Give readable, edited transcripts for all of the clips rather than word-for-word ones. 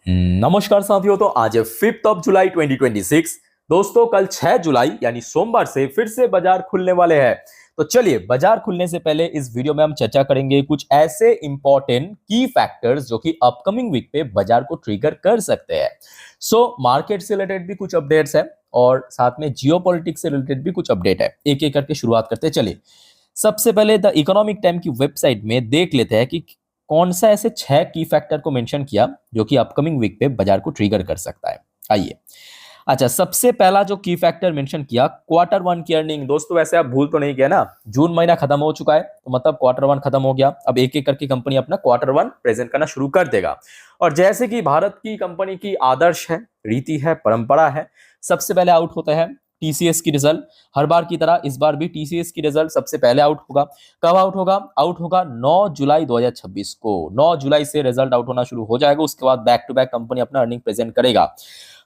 नमस्कार साथियों। तो आज है 5 ऑफ जुलाई 2026। दोस्तों कल 6 जुलाई यानी सोमवार से फिर से बाजार खुलने वाले हैं। तो चलिए, बाजार खुलने से पहले इस वीडियो में हम चर्चा करेंगे कुछ ऐसे इंपॉर्टेंट की फैक्टर्स जो कि अपकमिंग वीक पे बाजार को ट्रिगर कर सकते हैं। मार्केट से रिलेटेड भी कुछ अपडेट्स है और साथ में जियोपॉलिटिक्स से रिलेटेड भी कुछ अपडेट है। एक एक करके शुरुआत करते हैं। चलिए, सबसे पहले द इकोनॉमिक टाइम की वेबसाइट में देख लेते हैं कि कौन सा ऐसे 6 की फैक्टर को मेंशन किया जो कि अपकमिंग वीक पे बाजार को ट्रिगर कर सकता है। आइए, अच्छा, सबसे पहला जो की फैक्टर मेंशन किया, क्वार्टर वन की अर्निंग। दोस्तों वैसे आप भूल तो नहीं गए ना, जून महीना खत्म हो चुका है, तो मतलब क्वार्टर वन खत्म हो गया। अब एक एक करके कंपनी अपना क्वार्टर वन प्रेजेंट करना शुरू कर देगा। और जैसे कि भारत की कंपनी की आदर्श है, रीति है, परंपरा है, सबसे पहले आउट होता है टीसीएस की रिजल्ट। हर बार की तरह इस बार भी टीसीएस की रिजल्ट सबसे पहले आउट होगा। कब आउट होगा? आउट होगा 9 जुलाई 2026 को। 9 जुलाई से रिजल्ट आउट होना शुरू हो जाएगा। उसके बाद बैक टू बैक कंपनी अपना अर्निंग प्रेजेंट करेगा।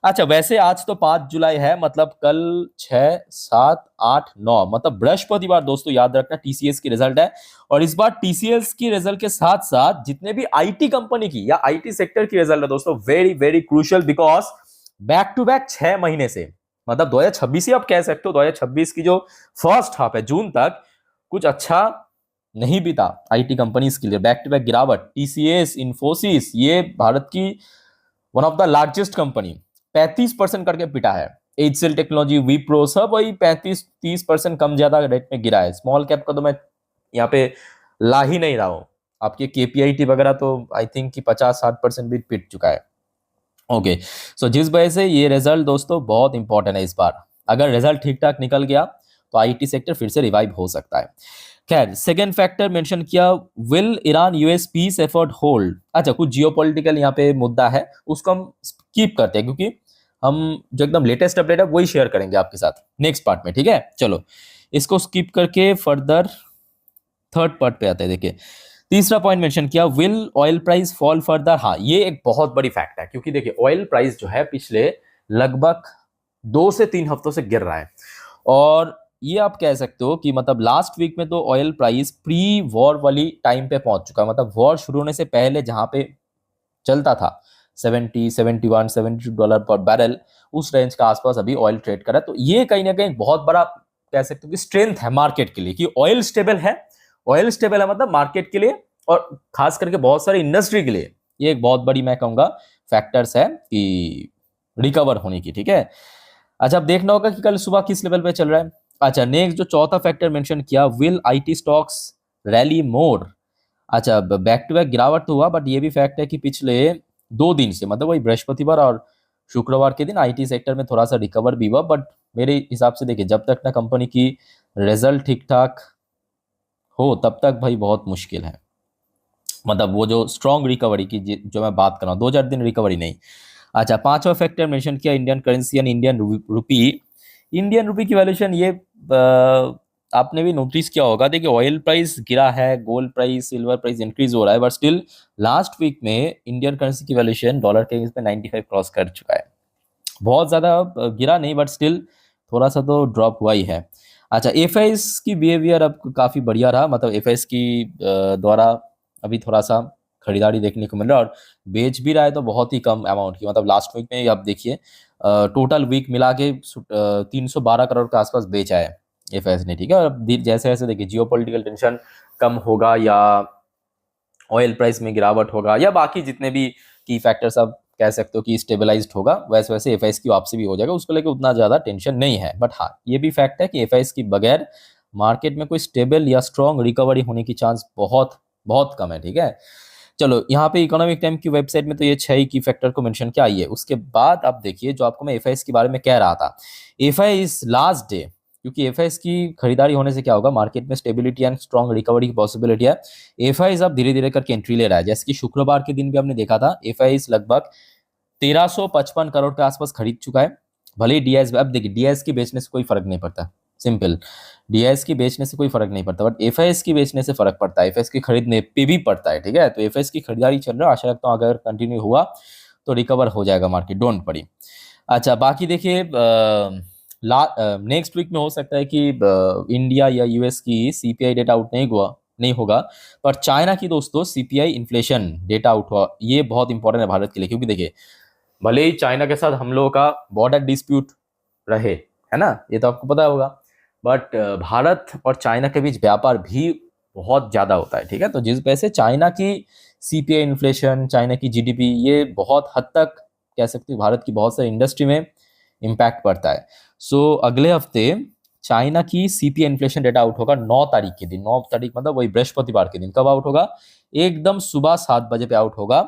अच्छा, वैसे आज तो 5 जुलाई है, मतलब कल 6, 7, 8, 9 मतलब बृहस्पतिवार दोस्तों याद रखना टीसीएस की रिजल्ट है। और इस बार टीसीएस की रिजल्ट के साथ साथ जितने भी आईटी कंपनी की या आईटी सेक्टर की रिजल्ट है दोस्तों, very very crucial, because back to back 6 महीने से, मतलब 2026 ही आप कह सकते हो, 2026 की जो फर्स्ट हाफ है जून तक कुछ अच्छा नहीं बीता आईटी कंपनीज के लिए। बैक टू बैक गिरावट, टीसीएस, इंफोसिस, ये भारत की one of the largest company 35% करके पिटा है। एचसीएल टेक्नोलॉजी, विप्रो, सब वही 35-30% कम ज्यादा रेट में गिरा है। स्मॉल कैप का तो मैं यहाँ पे ला ही नहीं रहा हूं। आपके केपीआईटी वगैरह तो आई थिंक कि 50-60% भी पिट चुका है। ओके, सो जिस वजह से ये रिजल्ट दोस्तों बहुत इंपॉर्टेंट है इस बार। अगर रिजल्ट ठीक ठाक निकल गया तो आईटी सेक्टर फिर से रिवाइव हो सकता है। खैर, सेकेंड फैक्टर मेंशन किया, will Iran US peace effort hold. अच्छा, कुछ जियोपॉलिटिकल यहाँ पे मुद्दा है, उसको हम स्कीप करते हैं क्योंकि हम जो एकदम लेटेस्ट अपडेट है वही शेयर करेंगे आपके साथ नेक्स्ट पार्ट में। ठीक है, चलो इसको स्किप करके फर्दर थर्ड पार्ट पे आते हैं। देखिए, तीसरा पॉइंट मेंशन किया, will oil price fall further. हाँ, ये एक बहुत बड़ी फैक्ट है क्योंकि देखिए ऑयल प्राइस जो है पिछले लगभग 2 से 3 हफ्तों से गिर रहा है। और ये आप कह सकते हो कि मतलब लास्ट वीक में तो ऑयल प्राइस प्री वॉर वाली टाइम पे पहुंच चुका है। मतलब वॉर शुरू होने से पहले जहां पे चलता था 70, 71, $72 पर बैरल, उस रेंज का आसपास अभी ऑयल ट्रेड कर रहा है। तो ये कहीं ना कहीं बहुत बड़ा कह सकते हो कि स्ट्रेंथ है मार्केट के लिए कि ऑयल स्टेबल है। ऑयल स्टेबल है मतलब मार्केट के लिए और खास करके बहुत सारी इंडस्ट्री के लिए ये एक बहुत बड़ी, मैं कहूंगा, फैक्टर्स है कि रिकवर होने की। ठीक है, अच्छा, अब देखना होगा कि कल सुबह किस लेवल पे चल रहा है। अच्छा, नेक्स्ट जो चौथा फैक्टर मेंशन किया, विल आईटी स्टॉक्स रैली मोर। अच्छा, बैक टू बैक गिरावट तो हुआ, बट ये भी फैक्ट है कि पिछले 2 दिन से, मतलब वही बृहस्पतिवार और शुक्रवार के दिन आईटी सेक्टर में थोड़ा सा रिकवर भी हुआ। बट मेरे हिसाब से देखिए, जब तक ना कंपनी की रिजल्ट ठीक ठाक हो तब तक भाई बहुत मुश्किल है। मतलब वो जो स्ट्रॉन्ग रिकवरी की जो मैं बात कर रहा हूँ, 2-4 दिन रिकवरी नहीं। अच्छा, पांचवा फैक्टर मेंशन किया, Indian currency and Indian rupee. Indian rupee की वैल्यूएशन, ये आपने भी नोटिस किया होगा। देखिए, ऑयल प्राइस गिरा है, gold price, silver price increase हो रहा है, बट स्टिल लास्ट वीक में इंडियन करेंसी की वैल्यूएशन डॉलर के अगेंस्ट में 95 क्रॉस कर चुका है। बहुत ज्यादा गिरा नहीं, बट स्टिल थोड़ा सा तो ड्रॉप हुआ ही है। अच्छा, एफआईएस की बिहेवियर अब काफी बढ़िया रहा। मतलब एफआईएस की द्वारा अभी थोड़ा सा खरीदारी देखने को मिल रहा है और बेच भी रहा है तो बहुत ही कम अमाउंट की। मतलब लास्ट वीक में आप देखिए, टोटल वीक मिला के 312 करोड़ के आसपास बेचा है एफआईएस ने। ठीक है, और जैसे जैसे देखिए जियोपॉलिटिकल टेंशन कम होगा या ऑयल प्राइस में गिरावट होगा या बाकी जितने भी की फैक्टर्स आप कह सकते हो कि स्टेबलाइज्ड होगा, वैसे वैसे एफआईएस की वापसी भी हो जाएगा। उसको लेकर उतना ज्यादा टेंशन नहीं है। बट हाँ, ये भी फैक्ट है कि एफआईएस की बगैर मार्केट में कोई स्टेबल या स्ट्रॉन्ग रिकवरी होने की चांस बहुत बहुत कम है। ठीक है, चलो यहाँ पे इकोनॉमिक टाइम की वेबसाइट में तो ये 6 ही की फैक्टर को मेंशन किया। आइए उसके बाद आप देखिए, जो आपको मैं एफआईएस के बारे में कह रहा था, एफआईएस लास्ट डे, क्योंकि एफआईएस की खरीदारी होने से क्या होगा, मार्केट में स्टेबिलिटी एंड स्ट्रॉन्ग रिकवरी की पॉसिबिलिटी है। एफआईएस अब धीरे धीरे करके एंट्री ले रहा है। जैसे कि शुक्रवार के दिन भी हमने देखा था, एफआईएस लगभग 1355 करोड़ के आसपास खरीद चुका है। भले ही डीआईएस, अब देखिए डीआईएस की बेचने से कोई फर्क नहीं पड़ता, सिंपल, डीआईएस की बेचने से कोई फर्क नहीं पड़ता, बट एफआईएस की बेचने से फर्क पड़ता है, एफआईएस की खरीदने पे भी पड़ता है। ठीक है, तो एफआईएस की खरीदारी चल रहा है। आशा रखता हूँ अगर कंटिन्यू हुआ तो रिकवर हो जाएगा मार्केट, डोंट वरी। अच्छा, बाकी देखिए, नेक्स्ट वीक में हो सकता है कि इंडिया या यूएस की सीपीआई डेटा आउट नहीं हुआ, नहीं होगा। पर चाइना की दोस्तों सीपीआई इन्फ्लेशन डेटा आउट हुआ, ये बहुत इंपॉर्टेंट है भारत के लिए, क्योंकि देखिए भले ही चाइना के साथ हम लोगों का बॉर्डर डिस्प्यूट रहे, है ना, ये तो आपको पता होगा, बट भारत और चाइना के बीच व्यापार भी बहुत ज़्यादा होता है, ठीक है। तो जिस वजह से चाइना की सीपीआई इन्फ्लेशन, चाइना की जीडीपी, ये बहुत हद तक कह सकते हो भारत की बहुत सारी इंडस्ट्री में इम्पैक्ट पड़ता है। सो अगले हफ्ते चाइना की सीपीआई इन्फ्लेशन डेटा आउट होगा 9 तारीख के दिन। 9 तारीख मतलब वही बृहस्पतिवार के दिन। कब आउट होगा? एकदम सुबह 7 बजे पे आउट होगा।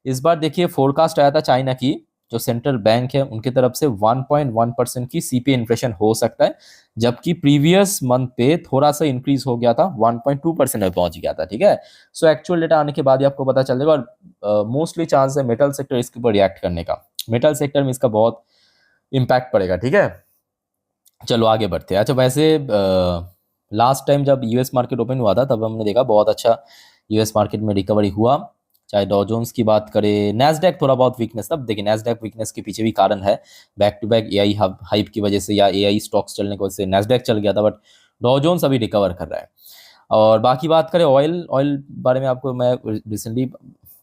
इस बार देखिए फोरकास्ट आया था चाइना की जो सेंट्रल बैंक है उनकी तरफ से 1.1% की सीपीआई इन्फ्लेशन हो सकता है, जबकि प्रीवियस मंथ पे थोड़ा सा इंक्रीज हो गया था, 1.2% में पहुंच गया था, ठीक है। सो एक्चुअल डेटा आने के बाद ही आपको पता चल जाएगा। और मोस्टली चांस है मेटल सेक्टर इसके ऊपर रिएक्ट करने का, मेटल सेक्टर में इसका बहुत इम्पैक्ट पड़ेगा, ठीक है। चलो आगे बढ़ते हैं। अच्छा वैसे लास्ट टाइम जब यूएस मार्केट ओपन हुआ था तब हमने देखा बहुत अच्छा यूएस मार्केट में रिकवरी हुआ, चाहे डॉ जोन्स की बात करें, नैस्डैक थोड़ा बहुत वीकनेस। तब देखिए नैस्डैक वीकनेस के पीछे भी कारण है, back to back AI hype की वजह से या एआई स्टॉक्स चलने की वजह से नैस्डैक चल गया था, बट डॉ जोन्स अभी रिकवर कर रहा है। और बाकी बात करें ऑयल, ऑयल बारे में आपको मैं रिसेंटली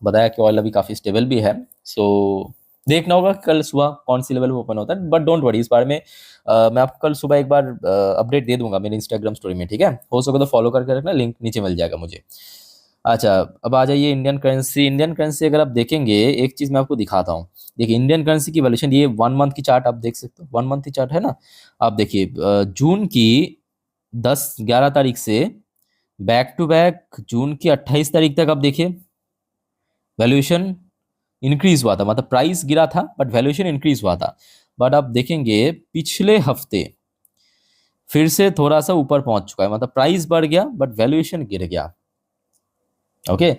बताया कि ऑयल अभी काफ़ी स्टेबल भी है। सो देखना होगा कल सुबह कौन सी लेवल में ओपन होता है, बट डोंट वरी, इस बारे में मैं आपको कल सुबह एक बार अपडेट दे दूंगा मेरे इंस्टाग्राम स्टोरी में, ठीक है। हो सके तो फॉलो करके रखना, लिंक नीचे मिल जाएगा मुझे। अच्छा अब आ जाइए इंडियन करेंसी। इंडियन करेंसी अगर आप देखेंगे, एक चीज़ मैं आपको दिखाता हूँ। देखिए इंडियन करेंसी की वैल्यूएशन, ये 1 मंथ की चार्ट आप देख सकते हो, 1 मंथ की चार्ट है ना। आप देखिए जून की 10-11 तारीख से बैक टू बैक जून की 28 तारीख तक आप देखिए वैल्यूएशन इंक्रीज हुआ था, मतलब प्राइस गिरा था बट वैल्यूएशन इंक्रीज हुआ था। बट आप देखेंगे पिछले हफ्ते फिर से थोड़ा सा ऊपर पहुंच चुका है, मतलब प्राइस बढ़ गया बट वैल्यूएशन गिर गया। ओके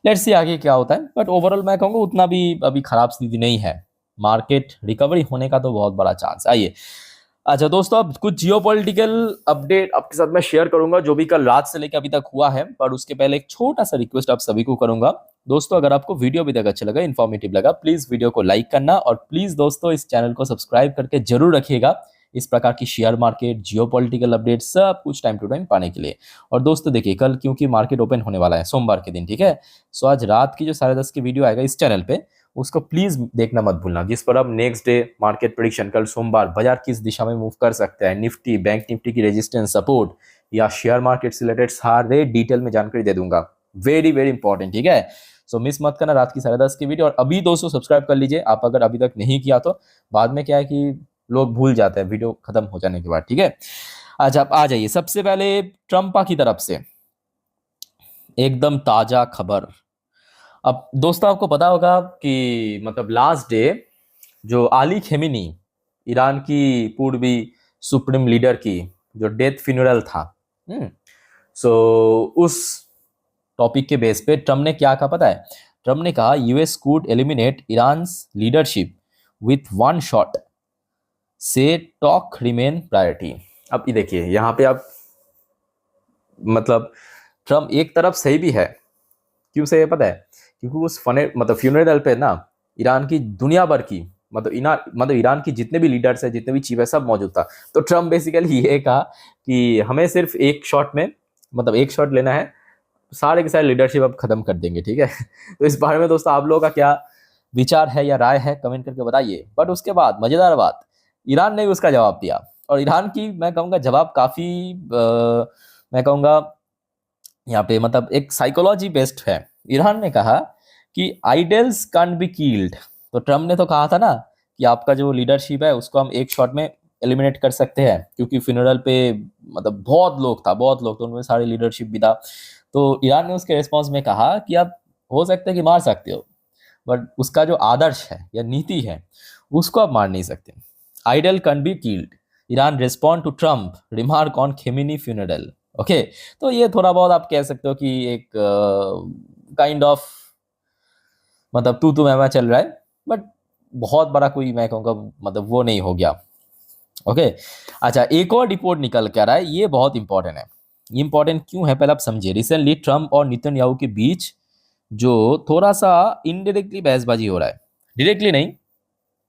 लेट्स सी आगे क्या होता है, बट ओवरऑल मैं कहूँगा उतना भी अभी खराब स्थिति नहीं है, मार्केट रिकवरी होने का तो बहुत बड़ा चांस है। आइए अच्छा दोस्तों अब कुछ जियोपॉलिटिकल अपडेट आपके साथ मैं शेयर करूंगा जो भी कल रात से लेकर अभी तक हुआ है, पर उसके पहले एक छोटा सा रिक्वेस्ट आप सभी को करूंगा। दोस्तों अगर आपको वीडियो अभी तक अच्छा लगा, इन्फॉर्मेटिव लगा, प्लीज वीडियो को लाइक करना और प्लीज दोस्तों इस चैनल को सब्सक्राइब करके जरूर रखिएगा इस प्रकार की शेयर मार्केट, जियोपॉलिटिकल अपडेट सब कुछ टाइम टू टाइम पाने के लिए। और दोस्तों देखिए कल क्योंकि मार्केट ओपन होने वाला है सोमवार के दिन, ठीक है, सो आज रात की जो 10:30 की वीडियो आएगा इस चैनल पे उसको प्लीज देखना मत भूलना, जिस पर अब नेक्स्ट डे मार्केट प्रेडिक्शन, कल सोमवार बाजार किस दिशा में मूव कर सकता है, निफ्टी बैंक निफ्टी की रेजिस्टेंस सपोर्ट या शेयर मार्केट से रिलेटेड सारे डिटेल में जानकारी दे दूंगा। वेरी वेरी इंपॉर्टेंट, ठीक है। सो मिस मत करना रात की 10:30 की वीडियो। और अभी दोस्तों सब्सक्राइब कर लीजिए आप अगर अभी तक नहीं किया तो, बाद में क्या है कि लोग भूल जाते हैं वीडियो खत्म हो जाने के बाद, ठीक है। आज आप आ जाइए सबसे पहले ट्रम्पा की तरफ से एकदम ताजा खबर। अब दोस्तों आपको पता होगा कि मतलब लास्ट डे जो अली खेमेनी, ईरान की पूर्वी सुप्रीम लीडर की जो डेथ फ्यूनरल था, सो उस टॉपिक के बेस पे ट्रम्प ने क्या कहा पता है? ट्रम्प ने कहा US could eliminate Iran leadership with one shot, से टॉक रिमेन प्रायोरिटी। अब ये देखिए यहाँ पे आप मतलब ट्रम्प एक तरफ सही भी है, क्यों सही है पता है? क्योंकि उस मतलब फ्यूनरल पे ना ईरान की दुनिया भर की मतलब ईरान की जितने भी लीडर्स है, जितने भी चीफ है, सब मौजूद था। तो ट्रम्प बेसिकली ये कहा कि हमें सिर्फ एक शॉट में, मतलब एक शॉट लेना है, सारे के सारे लीडरशिप अब खत्म कर देंगे, ठीक है। तो इस बारे में दोस्तों आप लोगों का क्या विचार है या राय है कमेंट करके बताइए। बट उसके बाद मजेदार बात, ईरान ने भी उसका जवाब दिया, और ईरान की मैं कहूँगा जवाब काफी मैं कहूँगा यहाँ पे मतलब एक साइकोलॉजी बेस्ड है। ईरान ने कहा कि आइडल्स कांट बी किल्ड। तो ट्रम्प ने तो कहा था ना कि आपका जो लीडरशिप है उसको हम एक शॉट में एलिमिनेट कर सकते हैं, क्योंकि फ्यूनरल पे मतलब बहुत लोग तो उनमें सारे लीडरशिप भी था। तो ईरान ने उसके रिस्पॉन्स में कहा कि आप हो सकता है कि मार सकते हो, बट उसका जो आदर्श है या नीति है उसको आप मार नहीं सकते। Idol can be killed, Iran respond to Trump remark on Khamenei funeral. Okay तो ये थोड़ा बहुत आप कह सकते हो कि एक काइंड ऑफ मतलब तू मैं चल रहा है, बट बहुत बड़ा कोई मैं कहूँगा मतलब वो नहीं हो गया। ओके अच्छा एक और रिपोर्ट निकल कर रहा है, ये बहुत इंपॉर्टेंट है। इंपॉर्टेंट क्यों है पहले आप समझिए। रिसेंटली ट्रम्प और नेतन्याहू के बीच जो थोड़ा सा इनडायरेक्टली बहसबाजी हो रहा है, डायरेक्टली नहीं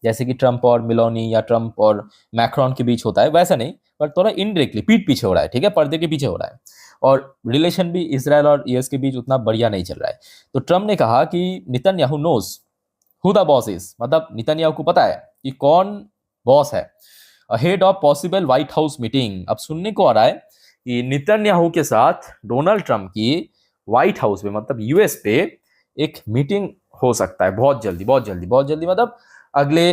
जैसे कि ट्रम्प और मिलोनी या ट्रम्प और मैक्रोन के बीच होता है वैसा नहीं, पर थोड़ा इनडायरेक्टली पीठ पीछे हो रहा है, ठीक है, पर्दे के पीछे हो रहा है। और रिलेशन भी इसराइल और यूएस के बीच उतना बढ़िया नहीं चल रहा है। तो ट्रम्प ने कहा कि Netanyahu knows who the boss is, मतलब नेतन्याहू को पता है कि कौन बॉस है। Ahead of possible White House meeting, अब सुनने को आ रहा है कि नेतन्याहू के साथ डोनाल्ड ट्रम्प की व्हाइट हाउस में मतलब यूएस पे एक मीटिंग हो सकता है बहुत जल्दी, बहुत जल्दी, बहुत जल्दी, मतलब अगले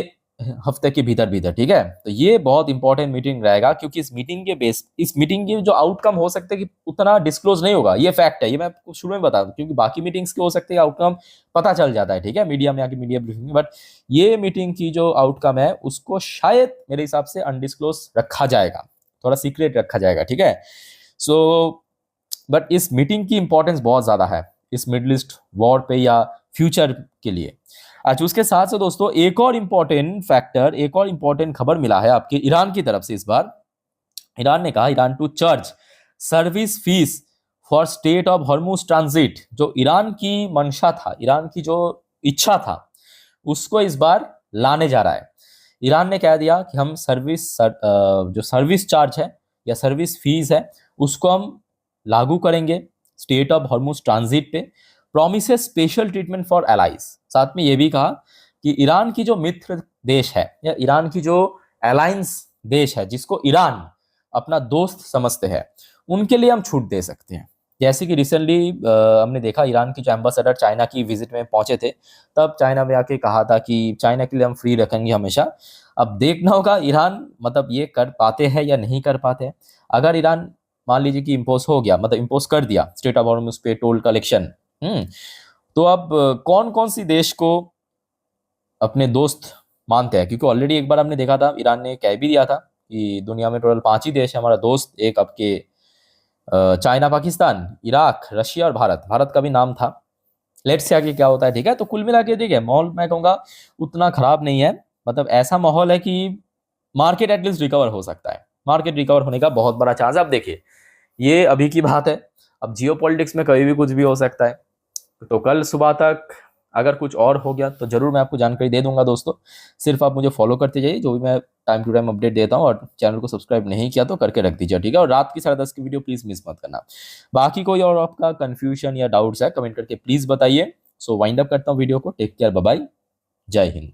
हफ्ते के भीतर भीतर, ठीक है। तो ये बहुत इंपॉर्टेंट मीटिंग रहेगा, क्योंकि इस मीटिंग की जो आउटकम हो सकता है कि उतना डिस्क्लोज नहीं होगा, ये फैक्ट है, ये मैं आपको शुरू में बता दूं, क्योंकि बाकी मीटिंग्स के हो सकते हैं आउटकम पता चल जाता है, ठीक है, मीडिया में आके मीडिया ब्रीफिंग में, बट ये मीटिंग की जो आउटकम है उसको शायद मेरे हिसाब से अनडिस्क्लोज रखा जाएगा, थोड़ा सीक्रेट रखा जाएगा, ठीक है। सो बट इस मीटिंग की इंपॉर्टेंस बहुत ज्यादा है इस मिडिल ईस्ट वॉर पे या फ्यूचर के लिए। अच्छा, उसके साथ से दोस्तों एक और इंपॉर्टेंट फैक्टर, एक और इंपॉर्टेंट खबर मिला है आपके ईरान की तरफ से। इस बार ईरान ने कहा Iran to charge service fees for state of Hormuz transit. जो ईरान की मंशा था, ईरान की जो इच्छा था, उसको इस बार लाने जा रहा है। ईरान ने कह दिया कि हम जो सर्विस चार्ज है या सर्विस फीस है उसको हम लागू करेंगे स्टेट ऑफ हॉर्मुज ट्रांजिट पे। Promises special treatment for allies, साथ में ये भी कहा कि ईरान की जो मित्र देश है या ईरान की जो अलायंस देश है जिसको ईरान अपना दोस्त समझते हैं, उनके लिए हम छूट दे सकते हैं। जैसे कि रिसेंटली हमने देखा ईरान की जो एम्बेसडर चाइना की विजिट में पहुंचे थे, तब चाइना में आके कहा था कि चाइना के लिए हम फ्री रखेंगे हमेशा। अब देखना होगा ईरान मतलब ये कर पाते हैं या नहीं कर पाते हैं। अगर ईरान मान लीजिए कि इम्पोज हो गया, मतलब इम्पोज कर दिया स्टेट ऑफ हॉर्मुज पे टोल कलेक्शन, तो अब कौन कौन सी देश को अपने दोस्त मानते हैं, क्योंकि ऑलरेडी एक बार हमने देखा था ईरान ने कह भी दिया था कि दुनिया में टोटल 5 ही देश है हमारा दोस्त, एक आपके चाइना, पाकिस्तान, इराक, रशिया और भारत, भारत का भी नाम था। लेट्स से आगे क्या होता है, ठीक है। तो कुल मिला के देखिए माहौल मैं कहूँगा उतना खराब नहीं है, मतलब ऐसा माहौल है कि मार्केट एटलीस्ट रिकवर हो सकता है, मार्केट रिकवर होने का बहुत बड़ा चांस है। अब देखिए ये अभी की बात है, अब जियोपॉलिटिक्स में कभी भी कुछ भी हो सकता है। तो कल सुबह तक अगर कुछ और हो गया तो जरूर मैं आपको जानकारी दे दूंगा दोस्तों। सिर्फ आप मुझे फॉलो करते जाइए, जो भी मैं टाइम टू टाइम अपडेट देता हूँ, और चैनल को सब्सक्राइब नहीं किया तो करके रख दीजिए, ठीक है। और रात की 10:30 की वीडियो प्लीज मिस मत करना। बाकी कोई और आपका कंफ्यूजन या डाउट्स है कमेंट करके प्लीज बताइए। सो वाइंड अप करता हूँ वीडियो को। टेक केयर, बाय बाय, जय हिंद।